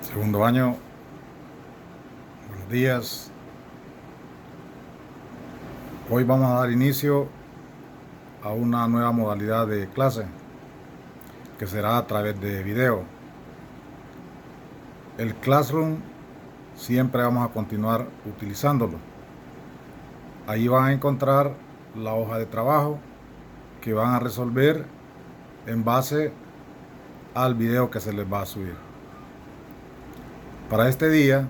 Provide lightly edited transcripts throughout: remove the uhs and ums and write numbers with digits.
Segundo año, buenos días. Hoy vamos a dar inicio a una nueva modalidad de clase que será a través de video. El Classroom siempre vamos a continuar utilizándolo. Ahí van a encontrar la hoja de trabajo que van a resolver en base al video que se les va a subir. Para este día,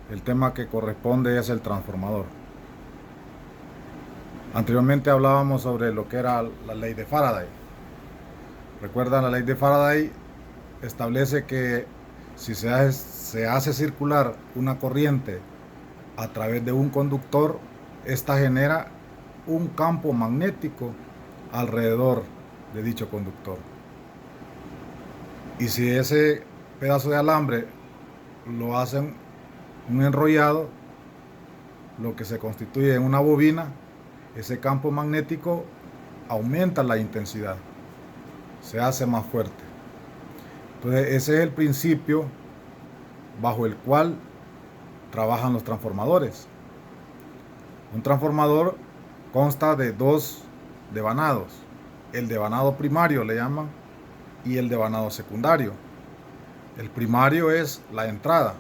el tema que corresponde es el transformador. Anteriormente hablábamos sobre lo que era la ley de Faraday. Recuerdan, la ley de Faraday establece que si se hace circular una corriente a través de un conductor, esta genera un campo magnético alrededor de dicho conductor. Y si ese pedazo de alambre lo hacen un enrollado, lo que se constituye en una bobina, ese campo magnético aumenta la intensidad, se hace más fuerte. Entonces ese es el principio bajo el cual trabajan los transformadores. Un transformador consta de dos devanados, el devanado primario le llaman y el devanado secundario. El primario es la entrada,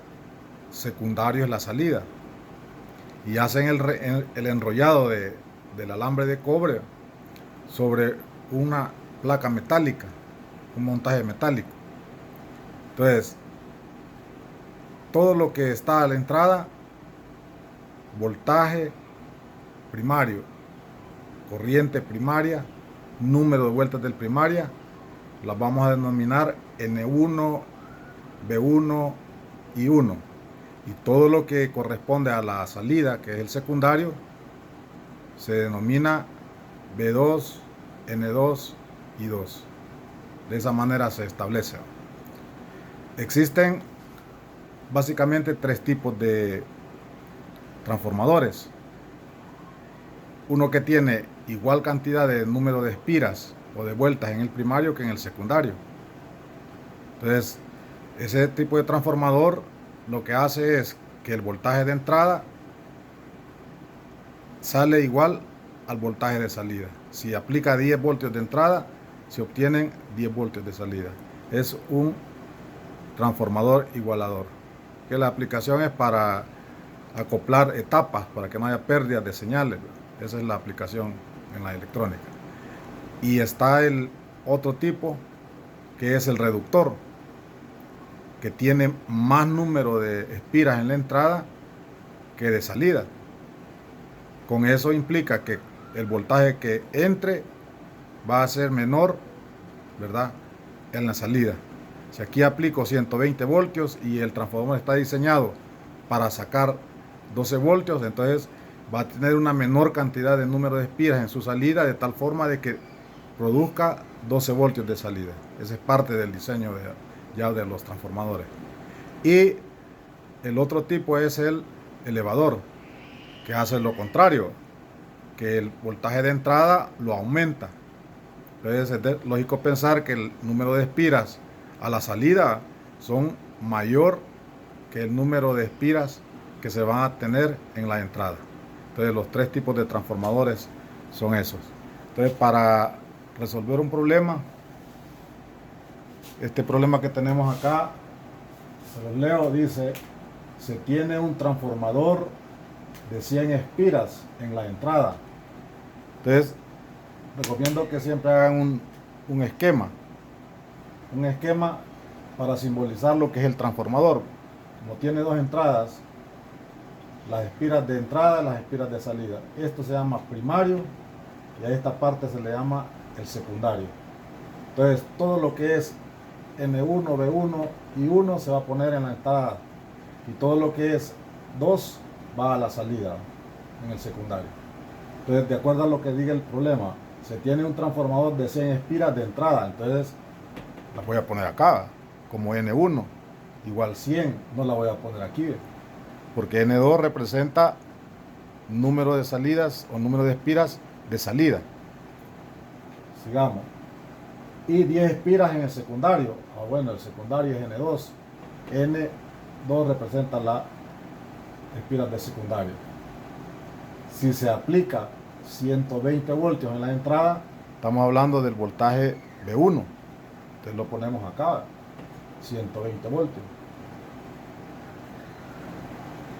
secundario es la salida, y hacen el enrollado del alambre de cobre sobre una placa metálica, un montaje metálico. Entonces, todo lo que está a la entrada, voltaje primario, corriente primaria, número de vueltas del primaria, las vamos a denominar N1, B1 y 1. Y todo lo que corresponde a la salida, que es el secundario, se denomina B2, N2 y 2. De esa manera se establece. Existen básicamente tres tipos de transformadores. Uno que tiene igual cantidad de número de espiras o de vueltas en el primario que en el secundario. Entonces, ese tipo de transformador lo que hace es que el voltaje de entrada sale igual al voltaje de salida. Si aplica 10 voltios de entrada, se obtienen 10 voltios de salida. Es un transformador igualador, que la aplicación es para acoplar etapas, para que no haya pérdidas de señales. Esa es la aplicación en la electrónica. Y está el otro tipo, que es el reductor, que tiene más número de espiras en la entrada que de salida. Con eso implica que el voltaje que entre va a ser menor, ¿verdad?, en la salida. Si aquí aplico 120 voltios y el transformador está diseñado para sacar 12 voltios, entonces va a tener una menor cantidad de número de espiras en su salida, de tal forma de que produzca 12 voltios de salida. Esa es parte del diseño ya de los transformadores. Y el otro tipo es el elevador, que hace lo contrario, que el voltaje de entrada lo aumenta. Entonces es lógico pensar que el número de espiras a la salida son mayor que el número de espiras que se van a tener en la entrada. Entonces los tres tipos de transformadores son esos. Entonces, para resolver un problema, este problema que tenemos acá, se los leo, dice: se tiene un transformador de 100 espiras en la entrada. Entonces, recomiendo que siempre hagan un esquema para simbolizar lo que es el transformador. Como tiene dos entradas, las espiras de entrada y las espiras de salida. Esto se llama primario y a esta parte se le llama el secundario. Entonces, todo lo que es N1, B1 y 1 se va a poner en la entrada, y todo lo que es 2 va a la salida en el secundario. Entonces, de acuerdo a lo que diga el problema, se tiene un transformador de 100 espiras de entrada, entonces la voy a poner acá como N1 igual 100, no la voy a poner aquí, porque N2 representa número de salidas o número de espiras de salida. Sigamos. Y 10 espiras en el secundario. Bueno, el secundario es N2. N2 representa las espiras de secundario. Si se aplica 120 voltios en la entrada, estamos hablando del voltaje B1. Entonces lo ponemos acá, 120 voltios.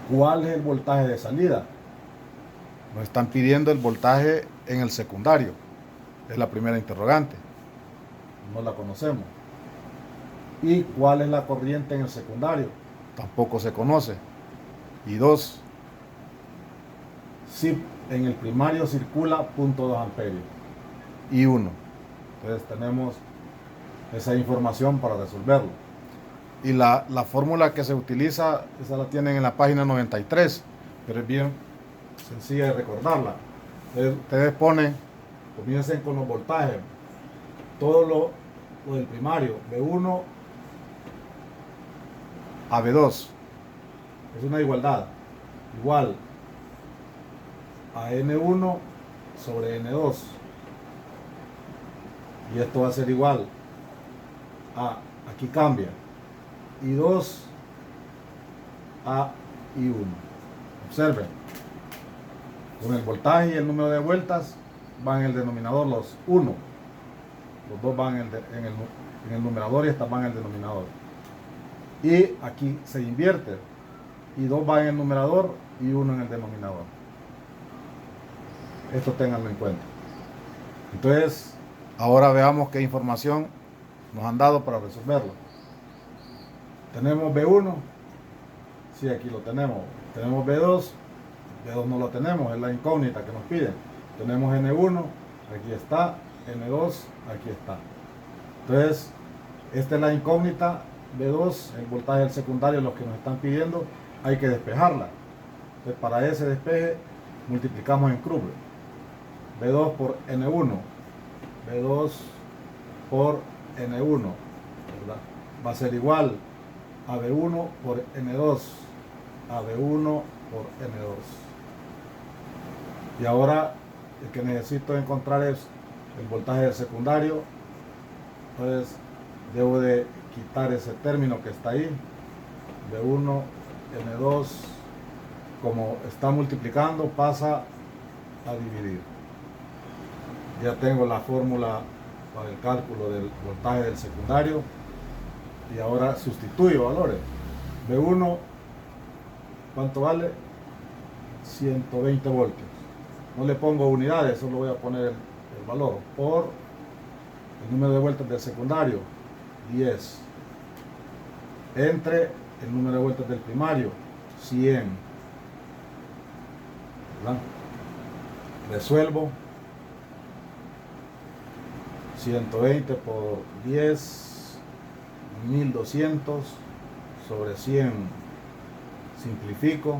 ¿Cuál es el voltaje de salida? Nos están pidiendo el voltaje en el secundario. Es la primera interrogante. No la conocemos. ¿Y cuál es la corriente en el secundario? Tampoco se conoce. Y 2, si en el primario circula 0.2 amperios. Y 1. Entonces tenemos esa información para resolverlo. Y la fórmula que se utiliza, esa la tienen en la página 93, pero es bien sencilla de recordarla. Ustedes comiencen con los voltajes, todo lo del primario, B1 a B2, es una igualdad, igual a N1 sobre N2, y esto va a ser igual a, aquí cambia, I2 a I1. Observen, con el voltaje y el número de vueltas van en el denominador los 1, los dos van en el numerador y esta van en el denominador, y aquí se invierte, I2 va en el numerador y 1 en el denominador. Esto ténganlo en cuenta. Entonces ahora veamos qué información nos han dado para resolverlo. Tenemos B1, sí, aquí lo tenemos. Tenemos B2, B2 no lo tenemos, es la incógnita que nos piden. Tenemos N1, aquí está, N2, aquí está. Entonces, esta es la incógnita, B2, el voltaje del secundario, los que nos están pidiendo, hay que despejarla. Entonces, para ese despeje, multiplicamos en cruz. B2 por N1, B2 por N1, ¿verdad? Va a ser igual a B1 por N2, a B1 por N2. Y ahora el que necesito encontrar es el voltaje del secundario. Entonces debo de quitar ese término que está ahí, B1, N2, como está multiplicando pasa a dividir. Ya tengo la fórmula para el cálculo del voltaje del secundario. Y ahora sustituyo valores. B1, ¿cuánto vale? 120 voltios. No le pongo unidades, solo voy a poner el valor. Por el número de vueltas del secundario, 10. Entre el número de vueltas del primario, 100. ¿Verdad? Resuelvo. 120 por 10. 1200 sobre 100, simplifico,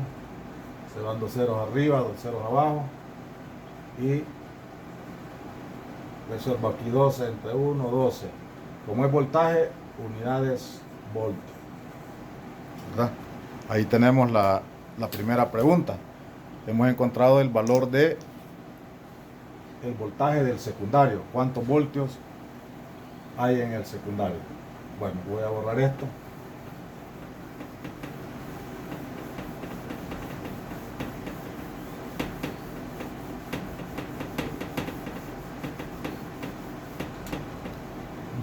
se van 2 ceros arriba, 2 ceros abajo, y resuelvo aquí 12 entre 1, 12. Como es voltaje, unidades volt, ¿verdad? Ahí tenemos la primera pregunta. Hemos encontrado el valor de el voltaje del secundario. ¿Cuántos voltios hay en el secundario? Bueno, voy a borrar esto.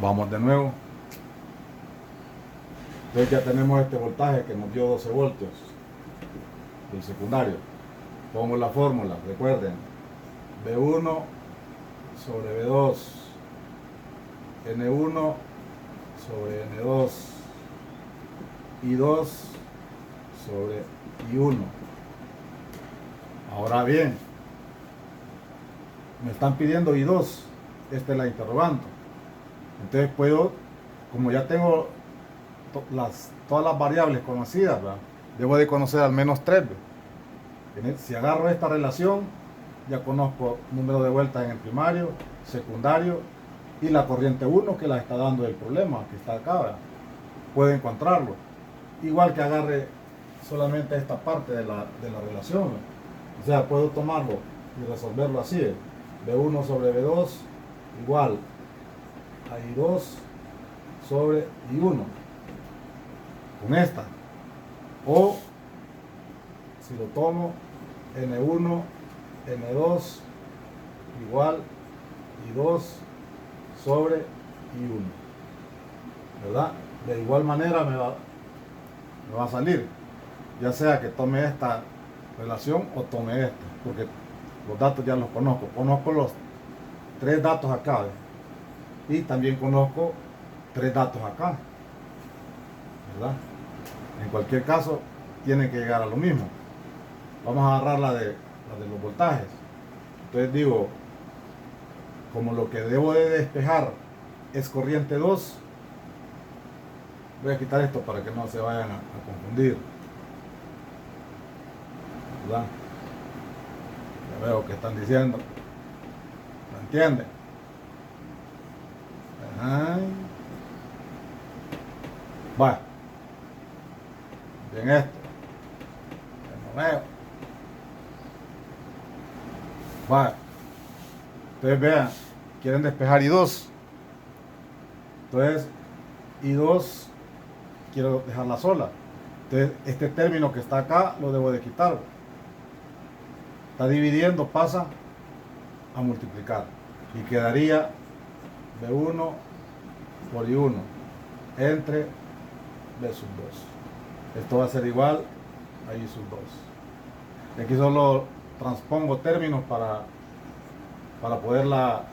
Vamos de nuevo. Entonces ya tenemos este voltaje que nos dio 12 voltios del secundario. Pongo la fórmula, recuerden, B1 sobre B2, N1 sobre N2, I2 sobre I1. Ahora bien, me están pidiendo I2, esta es la interrogante. Entonces puedo, como ya tengo todas las variables conocidas, ¿verdad? Debo de conocer al menos 3. Si agarro esta relación, ya conozco número de vueltas en el primario, secundario y la corriente 1 que la está dando el problema, que está acá, ¿verdad? Puedo encontrarlo. Igual que agarre solamente esta parte de la relación, ¿verdad? O sea, puedo tomarlo y resolverlo así, ¿verdad? B1 sobre B2 igual a I2 sobre I1. con esta. O si lo tomo N1, N2 igual y 2 sobre y 1, ¿verdad? De igual manera me va a salir, ya sea que tome esta relación o tome esta, porque los datos ya los conozco los 3 datos acá, ¿ves? Y también conozco 3 datos acá, ¿verdad? En cualquier caso tiene que llegar a lo mismo. Vamos a agarrar la de los voltajes. Entonces digo, como lo que debo de despejar es corriente 2, voy a quitar esto para que no se vayan a confundir, ¿verdad? Ya veo que están diciendo, ¿me entienden? Bueno, bien esto, no veo. Bueno, ustedes vean, quieren despejar I2, entonces I2 quiero dejarla sola, entonces este término que está acá lo debo de quitar. Está dividiendo, pasa a multiplicar y quedaría B1 por I1 entre B sub 2. Esto va a ser igual a I sub 2. Aquí solo transpongo términos para poderla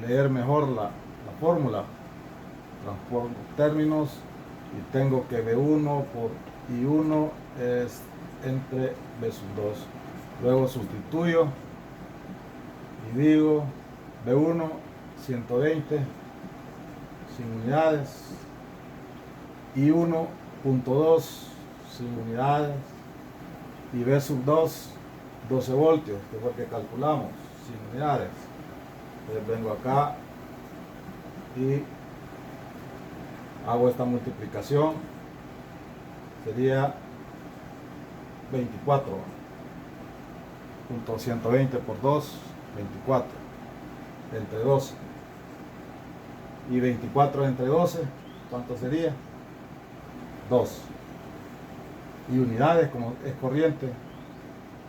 leer mejor la fórmula. Transpongo términos y tengo que B1 por I1 es entre B sub 2. Luego sustituyo y digo B1 120 sin unidades, y 1.2 sin unidades, y B sub 2 12 voltios, que fue el que calculamos, sin unidades. Entonces vengo acá y hago esta multiplicación, sería 24. 120 por 2, 24 entre 12, y 24 entre 12, ¿cuánto sería? 2, y unidades, como es corriente,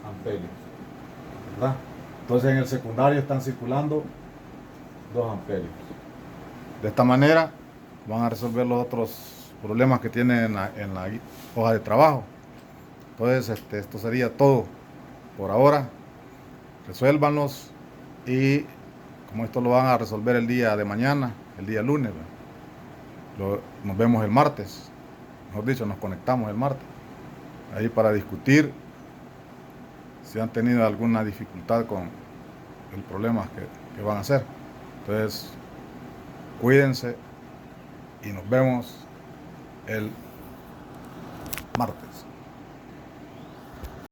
amperios, ¿verdad? Entonces en el secundario están circulando 2 amperios. De esta manera van a resolver los otros problemas que tienen en la hoja de trabajo. Entonces esto sería todo por ahora. Resuélvanlos, y como esto lo van a resolver el día de mañana, el día lunes, nos vemos el martes, mejor dicho, nos conectamos el martes ahí para discutir si han tenido alguna dificultad con el problema que van a hacer. Entonces cuídense y nos vemos el martes.